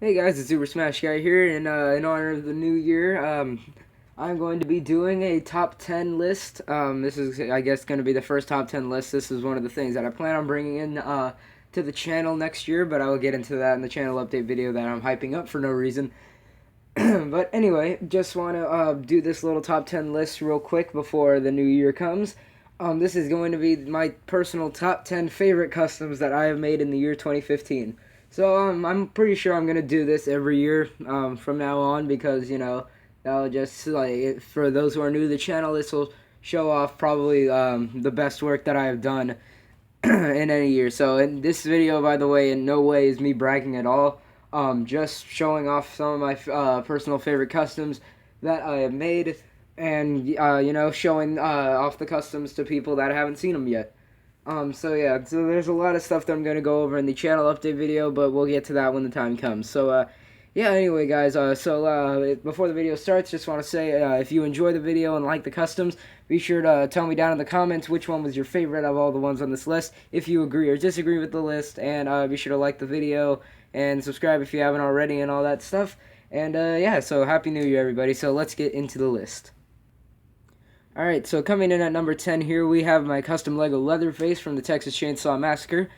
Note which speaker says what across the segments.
Speaker 1: Hey guys, it's SuperSmashGuy here, and in honor of the new year, I'm going to be doing a top 10 list. This is, I guess, going to be the first top 10 list. This is one of the things that I plan on bringing in to the channel next year, but I will get into that in the channel update video that I'm hyping up for no reason. But anyway, just want to do this little top 10 list real quick before the new year comes. This is going to be my personal top 10 favorite customs that I have made in the year 2015. So I'm pretty sure I'm gonna do this every year from now on because that'll just like for those who are new to the channel, this will show off probably the best work that I have done in any year. So in this video, by the way, in no way is me bragging at all. Just showing off some of my personal favorite customs that I have made, and showing off the customs to people that haven't seen them yet. So yeah, so there's a lot of stuff that I'm gonna go over in the channel update video, but we'll get to that when the time comes. So yeah, anyway, guys, before the video starts, just want to say if you enjoy the video and like the customs, be sure to tell me down in the comments which one was your favorite of all the ones on this list, if you agree or disagree with the list, and be sure to like the video and subscribe if you haven't already and all that stuff. And yeah, so Happy New Year, everybody. So let's get into the list. Alright, so coming in at number 10 here, we have my custom Lego Leatherface from the Texas Chainsaw Massacre.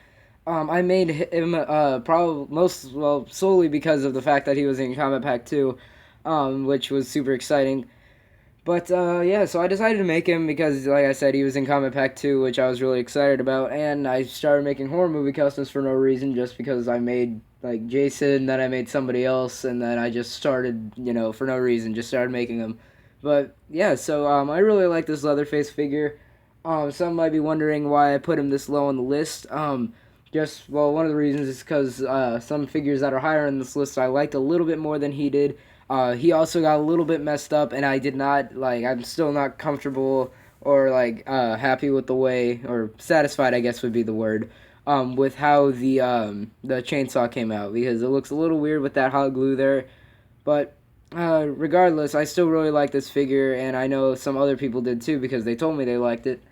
Speaker 1: I made him solely because of the fact that he was in Combat Pack 2, which was super exciting. But yeah, so I decided to make him because, like I said, he was in Combat Pack 2, which I was really excited about, and I started making horror movie customs for no reason, just because I made like Jason, then I made somebody else, and then I just started, for no reason, just started making them. But yeah, so I really like this Leatherface figure. Some might be wondering why I put him this low on the list. One of the reasons is because some figures that are higher on this list I liked a little bit more than he did. He also got a little bit messed up, and I did not like. I'm still not comfortable or happy with the way, or satisfied, I guess would be the word, with how the chainsaw came out, because it looks a little weird with that hot glue there. But regardless, I still really like this figure, and I know some other people did too because they told me they liked it.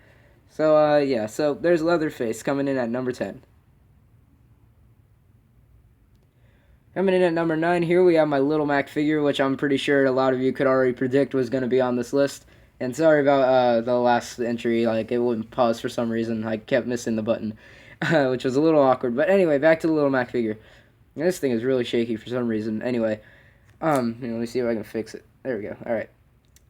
Speaker 1: So yeah, so there's Leatherface coming in at number 10. Coming in at number 9 here, we have my Little Mac figure, which I'm pretty sure a lot of you could already predict was going to be on this list. And sorry about the last entry, like it wouldn't pause for some reason. I kept missing the button, which was a little awkward. But anyway, back to the Little Mac figure. This thing is really shaky for some reason. Anyway, let me see if I can fix it. There we go. All right.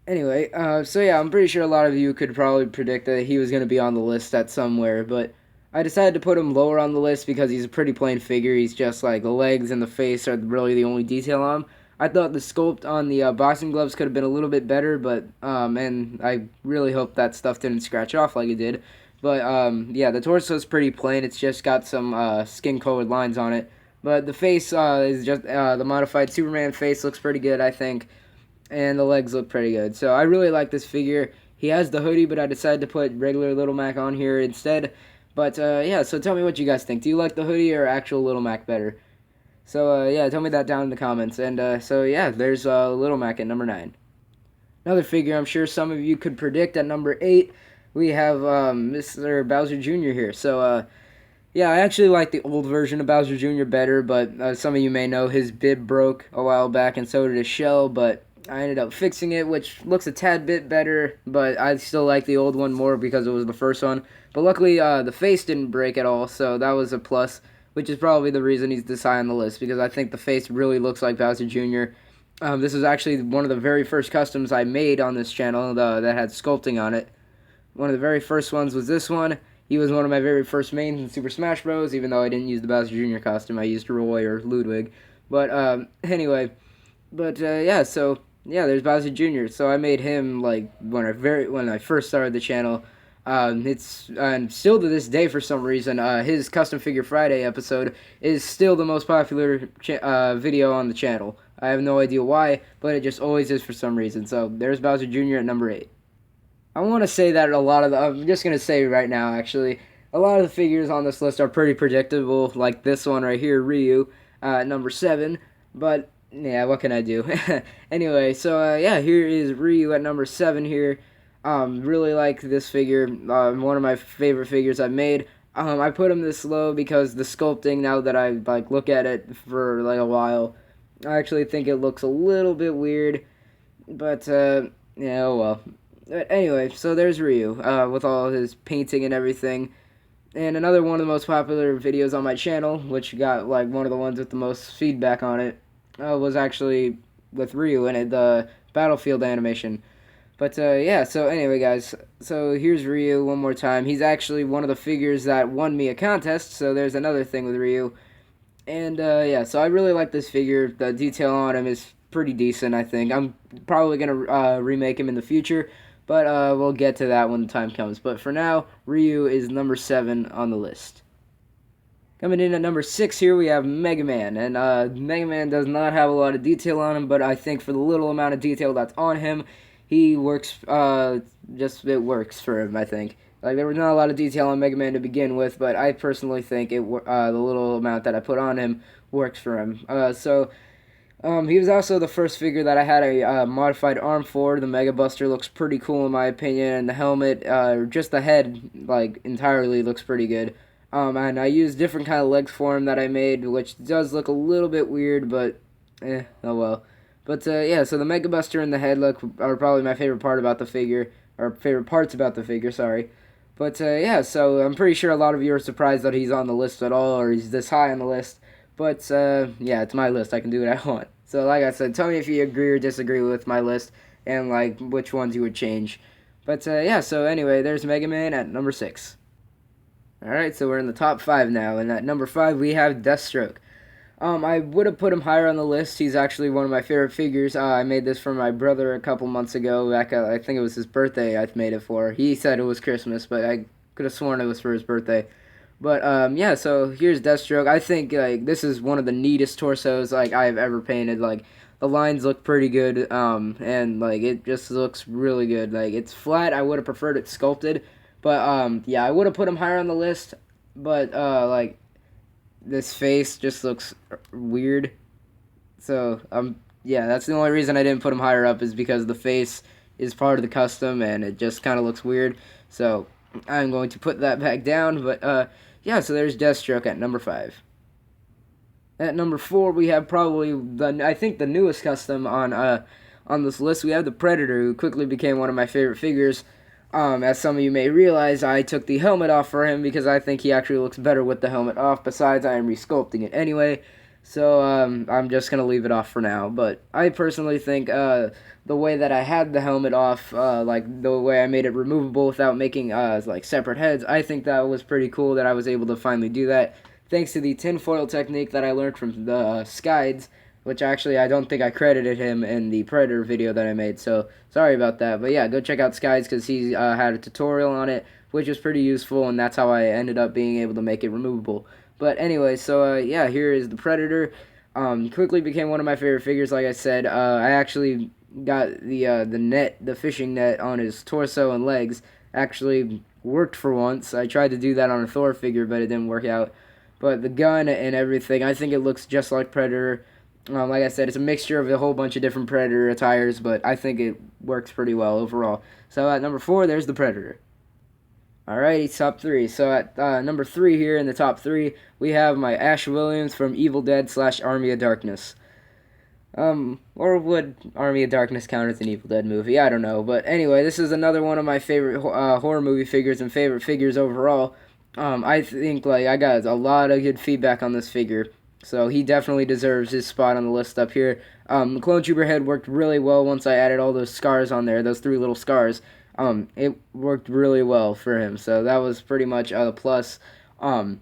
Speaker 1: Anyway, so yeah, I'm pretty sure a lot of you could probably predict that he was going to be on the list at somewhere, but I decided to put him lower on the list because he's a pretty plain figure. He's just like the legs and the face are really the only detail on him. I thought the sculpt on the boxing gloves could have been a little bit better, but and I really hope that stuff didn't scratch off like it did. But yeah, the torso is pretty plain. It's just got some skin-colored lines on it. But the face is just the modified Superman face looks pretty good, I think, and the legs look pretty good. So I really like this figure. He has the hoodie, but I decided to put regular Little Mac on here instead. But yeah, so tell me what you guys think. Do you like the hoodie or actual Little Mac better? So yeah, tell me that down in the comments. And so yeah, there's Little Mac at number 9. Another figure I'm sure some of you could predict at number 8. We have Mr. Bowser Jr. here. So yeah, I actually like the old version of Bowser Jr. better, but some of you may know his bib broke a while back, and so did his shell, but I ended up fixing it, which looks a tad bit better, but I still like the old one more because it was the first one. But luckily, the face didn't break at all, so that was a plus, which is probably the reason he's this high on the list, because I think the face really looks like Bowser Jr. This is actually one of the very first customs I made on this channel that had sculpting on it. One of the very first ones was this one. He was one of my very first mains in Super Smash Bros. Even though I didn't use the Bowser Jr. costume, I used Roy or Ludwig. But anyway, yeah. So yeah, there's Bowser Jr. So I made him like when I first started the channel. It's and still to this day for some reason his Custom Figure Friday episode is still the most popular video on the channel. I have no idea why, but it just always is for some reason. So there's Bowser Jr. at number 8. I want to say that I'm just going to say right now, actually, a lot of the figures on this list are pretty predictable, like this one right here, Ryu, number 7, but, yeah, what can I do? Anyway, so, yeah, here is Ryu at number 7 here. Really like this figure, one of my favorite figures I've made. I put him this low because the sculpting, now that I, look at it for, a while, I actually think it looks a little bit weird, but yeah, oh well. But anyway, so there's Ryu with all his painting and everything. And another one of the most popular videos on my channel, which got like one of the ones with the most feedback on it, was actually with Ryu and the Battlefield animation. But yeah, so anyway, guys, so here's Ryu one more time. He's actually one of the figures that won me a contest, so there's another thing with Ryu. And yeah, so I really like this figure. The detail on him is pretty decent, I think. I'm probably going to remake him in the future, but we'll get to that when the time comes. But for now, Ryu is number 7 on the list. Coming in at number 6 here, we have Megaman. And Megaman does not have a lot of detail on him, but I think for the little amount of detail that's on him, he works, it works for him, I think. Like, there was not a lot of detail on Mega Man to begin with, but I personally think the little amount that I put on him works for him. He was also the first figure that I had a modified arm for. The Mega Buster looks pretty cool in my opinion, and the helmet, just the head, like, entirely looks pretty good. And I used different kind of legs for him that I made, which does look a little bit weird, but, oh well. But, yeah, so the Mega Buster and the head look are probably my favorite part about the figure, or favorite parts about the figure, sorry. But, yeah, so I'm pretty sure a lot of you are surprised that he's on the list at all, or he's this high on the list. But, yeah, it's my list. I can do what I want. So, like I said, tell me if you agree or disagree with my list, and, like, which ones you would change. But, yeah, so anyway, there's Mega Man at number 6. Alright, so we're in the top 5 now, and at number 5 we have Deathstroke. I would have put him higher on the list. He's actually one of my favorite figures. I made this for my brother a couple months ago. Back, I think it was his birthday. I made it for. He said it was Christmas, but I could have sworn it was for his birthday. But yeah, so here's Deathstroke. I think like this is one of the neatest torsos like I've ever painted. Like the lines look pretty good, and like it just looks really good. Like it's flat. I would have preferred it sculpted, but yeah, I would have put him higher on the list. But like this face just looks weird. So yeah, that's the only reason I didn't put him higher up is because the face is part of the custom and it just kind of looks weird. So I'm going to put that back down. But yeah, so there's Deathstroke at number 5. At number 4, we have probably I think the newest custom on this list. We have the Predator, who quickly became one of my favorite figures. As some of you may realize, I took the helmet off for him because I think he actually looks better with the helmet off. Besides, I am resculpting it anyway, so I'm just going to leave it off for now. But I personally think the way that I had the helmet off, like the way I made it removable without making like separate heads, I think that was pretty cool that I was able to finally do that. Thanks to the tinfoil technique that I learned from the Skides, which actually I don't think I credited him in the Predator video that I made, so sorry about that. But yeah, go check out Skides because he had a tutorial on it, which was pretty useful, and that's how I ended up being able to make it removable. But anyway, so yeah, here is the Predator. Quickly became one of my favorite figures, like I said. I actually got the fishing net on his torso and legs. Actually worked for once. I tried to do that on a Thor figure, but it didn't work out. But the gun and everything, I think it looks just like Predator. Like I said, it's a mixture of a whole bunch of different Predator attires, but I think it works pretty well overall. So at number 4, there's the Predator. Alrighty, top 3. So at number 3 here in the top 3, we have my Ash Williams from Evil Dead / Army of Darkness. Or would Army of Darkness count as an Evil Dead movie? I don't know. But anyway, this is another one of my favorite horror movie figures and favorite figures overall. I think like I got a lot of good feedback on this figure, so he definitely deserves his spot on the list up here. The Clone Trooper head worked really well once I added all those scars on there, those 3 little scars. It worked really well for him, so that was pretty much a plus. The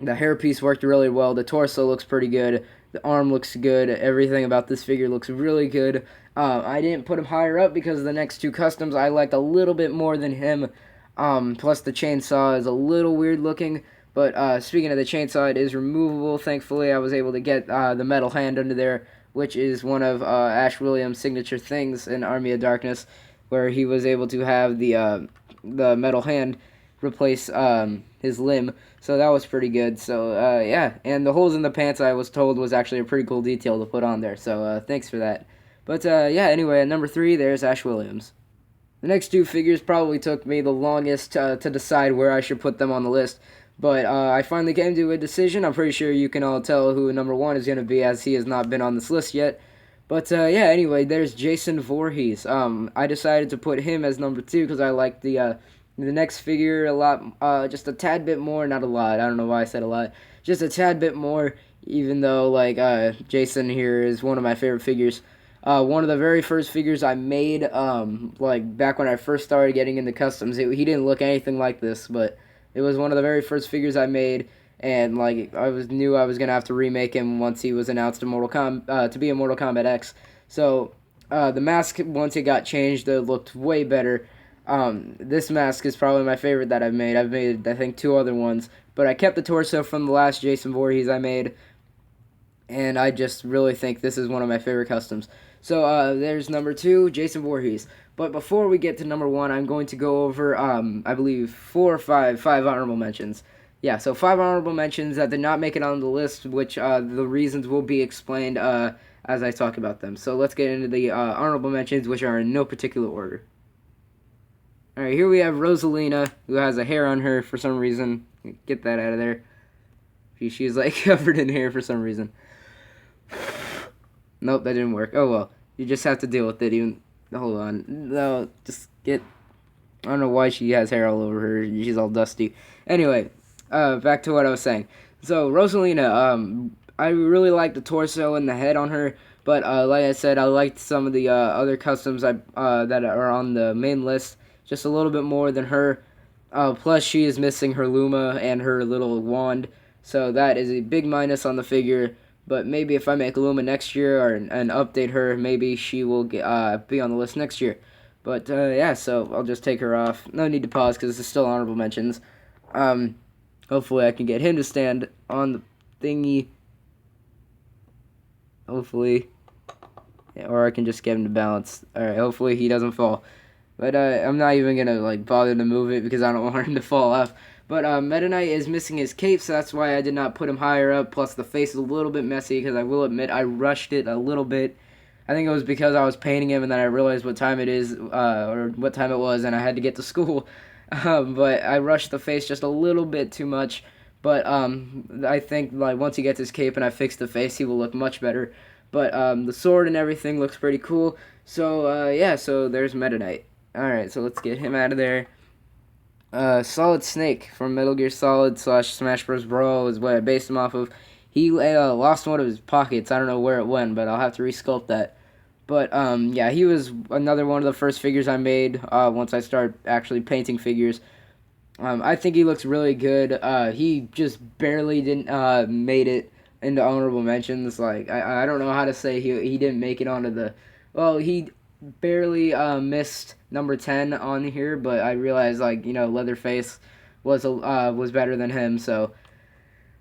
Speaker 1: hairpiece worked really well. The torso looks pretty good. The arm looks good. Everything about this figure looks really good. I didn't put him higher up because the next 2 customs I liked a little bit more than him. Plus the chainsaw is a little weird looking, but speaking of the chainsaw, it is removable. Thankfully, I was able to get the metal hand under there, which is one of Ash Williams' signature things in Army of Darkness, where he was able to have the metal hand replace his limb. So that was pretty good. So yeah, and the holes in the pants I was told was actually a pretty cool detail to put on there. So thanks for that. But yeah, anyway, at number 3, there's Ash Williams. The next 2 figures probably took me the longest to decide where I should put them on the list, But I finally came to a decision. I'm pretty sure you can all tell who number 1 is going to be, as he has not been on this list yet. But yeah, anyway, there's Jason Voorhees. I decided to put him as number 2 because I like the next figure a lot, just a tad bit more, not a lot. I don't know why I said a lot. Just a tad bit more, even though like Jason here is one of my favorite figures. One of the very first figures I made, like back when I first started getting into customs, he didn't look anything like this, but it was one of the very first figures I made, and like knew I was gonna have to remake him once he was announced to to be in Mortal Kombat X. So the mask, once it got changed, it looked way better. This mask is probably my favorite that I've made. I've made, I think, 2 other ones, but I kept the torso from the last Jason Voorhees I made, and I just really think this is one of my favorite customs. So there's number 2, Jason Voorhees. But before we get to number 1, I'm going to go over, I believe, 4 or 5 honorable mentions. Yeah, so 5 honorable mentions that did not make it on the list, which the reasons will be explained as I talk about them. So let's get into the honorable mentions, which are in no particular order. Alright, here we have Rosalina, who has a hair on her for some reason. Get that out of there. She's like covered in hair for some reason. Nope, that didn't work. Oh well, you just have to deal with it. Even hold on, no, just get. I don't know why she has hair all over her. She's all dusty. Anyway, back to what I was saying. So Rosalina, I really like the torso and the head on her, but like I said, I liked some of the other customs that are on the main list just a little bit more than her. Plus, she is missing her Luma and her little wand, so that is a big minus on the figure. But maybe if I make Luma next year and update her, maybe she will be on the list next year. But yeah, so I'll just take her off. No need to pause because this is still honorable mentions. Hopefully I can get him to stand on the thingy. Hopefully. Yeah, or I can just get him to balance. Alright, hopefully he doesn't fall. But I'm not even going to like bother to move it because I don't want him to fall off. But Meta Knight is missing his cape, so that's why I did not put him higher up. Plus the face is a little bit messy because I will admit I rushed it a little bit. I think it was because I was painting him and then I realized what time it is, or what time it was, and I had to get to school. But I rushed the face just a little bit too much. But I think like once he gets his cape and I fix the face, he will look much better. But the sword and everything looks pretty cool. So yeah, so there's Meta Knight. Alright, so let's get him out of there. Solid Snake from Metal Gear Solid / Smash Bros. Brawl is what I based him off of. He lost one of his pockets. I don't know where it went, but I'll have to resculpt that. But yeah, he was another one of the first figures I made once I started actually painting figures. I think he looks really good. He just barely didn't made it into honorable mentions. Like I don't know how to say he didn't make it onto the. Well, he barely missed number 10 on here, but I realized like Leatherface was better than him. So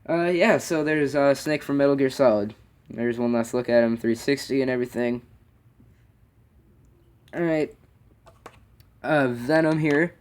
Speaker 1: yeah, so there's Snake from Metal Gear Solid. There's one last look at him, 360 and everything. Alright. Venom here.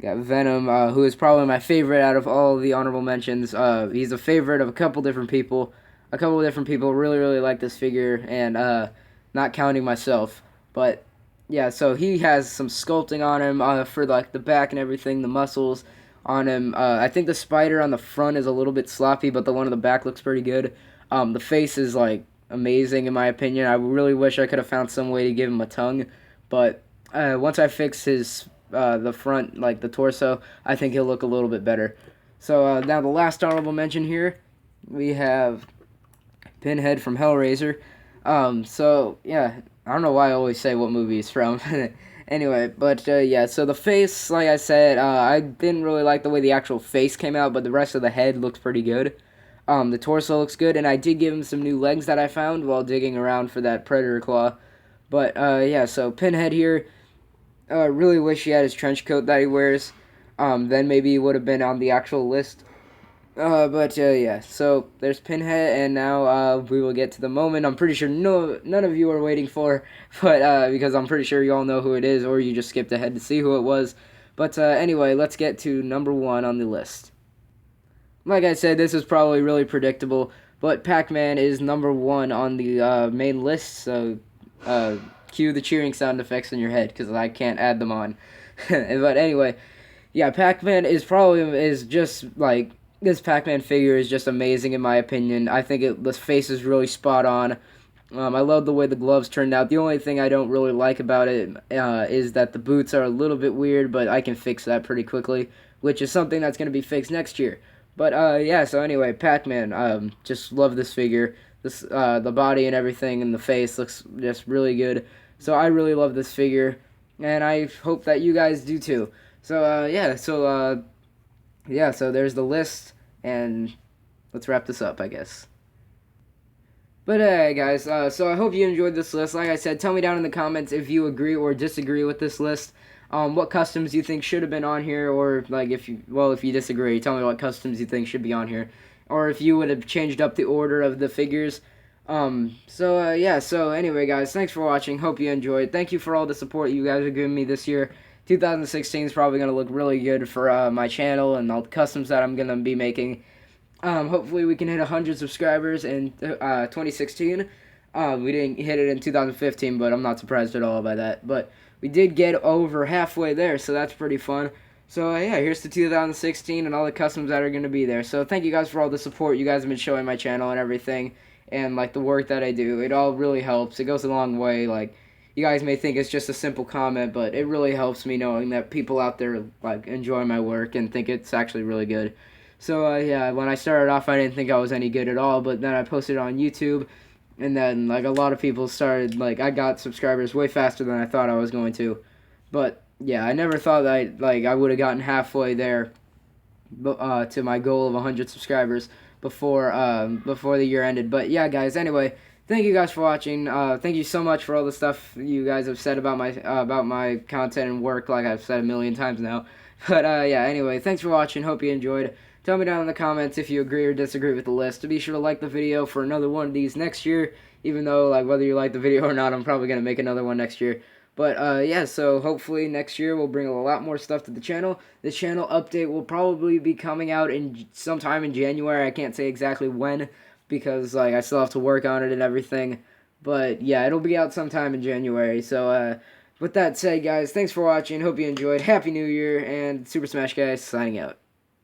Speaker 1: Got Venom, who is probably my favorite out of all the honorable mentions. He's a favorite of a couple different people. A couple of different people really, really like this figure, and not counting myself. But yeah, so he has some sculpting on him for like the back and everything, the muscles on him. I think the spider on the front is a little bit sloppy, but the one on the back looks pretty good. The face is like amazing in my opinion. I really wish I could have found some way to give him a tongue, but once I fix his the front, like the torso, I think he'll look a little bit better. So now the last honorable mention here, we have Pinhead from Hellraiser. So yeah, I don't know why I always say what movie he's from. Anyway, but yeah, so the face, like I said, I didn't really like the way the actual face came out, but the rest of the head looks pretty good. The torso looks good, and I did give him some new legs that I found while digging around for that predator claw. But yeah, so Pinhead here, really wish he had his trench coat that he wears. Then maybe he would have been on the actual list. But yeah, so there's Pinhead, and now we will get to the moment I'm pretty sure none of you are waiting for, but because I'm pretty sure you all know who it is, or you just skipped ahead to see who it was. But anyway, let's get to number 1 on the list. Like I said, this is probably really predictable, but Pac-Man is number 1 on the main list, so cue the cheering sound effects in your head, because I can't add them on. But anyway, yeah, Pac-Man is just like this Pac-Man figure is just amazing in my opinion. I think the face is really spot on. I love the way the gloves turned out. The only thing I don't really like about it is that the boots are a little bit weird, but I can fix that pretty quickly, which is something that's going to be fixed next year. But yeah, so anyway, Pac-Man, just love this figure. The body and everything and the face looks just really good. So I really love this figure, and I hope that you guys do too. So yeah, so there's the list, and let's wrap this up, I guess. But guys, so I hope you enjoyed this list. Like I said, tell me down in the comments if you agree or disagree with this list. What customs you think should have been on here, or like if you disagree, tell me what customs you think should be on here, or if you would have changed up the order of the figures. Yeah. So anyway, guys, thanks for watching. Hope you enjoyed. Thank you for all the support you guys have given me this year. 2016 is probably gonna look really good for my channel and all the customs that I'm gonna be making. Hopefully we can hit 100 subscribers in 2016. We didn't hit it in 2015, but I'm not surprised at all by that. But we did get over halfway there, so that's pretty fun. So yeah, here's to 2016 and all the customs that are going to be there. So thank you guys for all the support you guys have been showing my channel and everything, and like the work that I do. It all really helps. It goes a long way. Like, you guys may think it's just a simple comment, but it really helps me knowing that people out there like enjoy my work and think it's actually really good. So yeah, when I started off, I didn't think I was any good at all, but then I posted it on YouTube, and then like a lot of people started, like, I got subscribers way faster than I thought I was going to. But yeah, I never thought that I would have gotten halfway there, to my goal of 100 subscribers before the year ended. But yeah, guys, anyway, thank you guys for watching. Thank you so much for all the stuff you guys have said about my content and work, like I've said a million times now. But yeah, anyway, thanks for watching. Hope you enjoyed. Tell me down in the comments if you agree or disagree with the list. Be sure to like the video for another one of these next year, even though, like, whether you like the video or not, I'm probably going to make another one next year. But yeah, so hopefully next year we'll bring a lot more stuff to the channel. The channel update will probably be coming out in sometime in January. I can't say exactly when, because like I still have to work on it and everything. But yeah, it'll be out sometime in January. So with that said, guys, thanks for watching. Hope you enjoyed. Happy New Year, and Super Smash Guys signing out.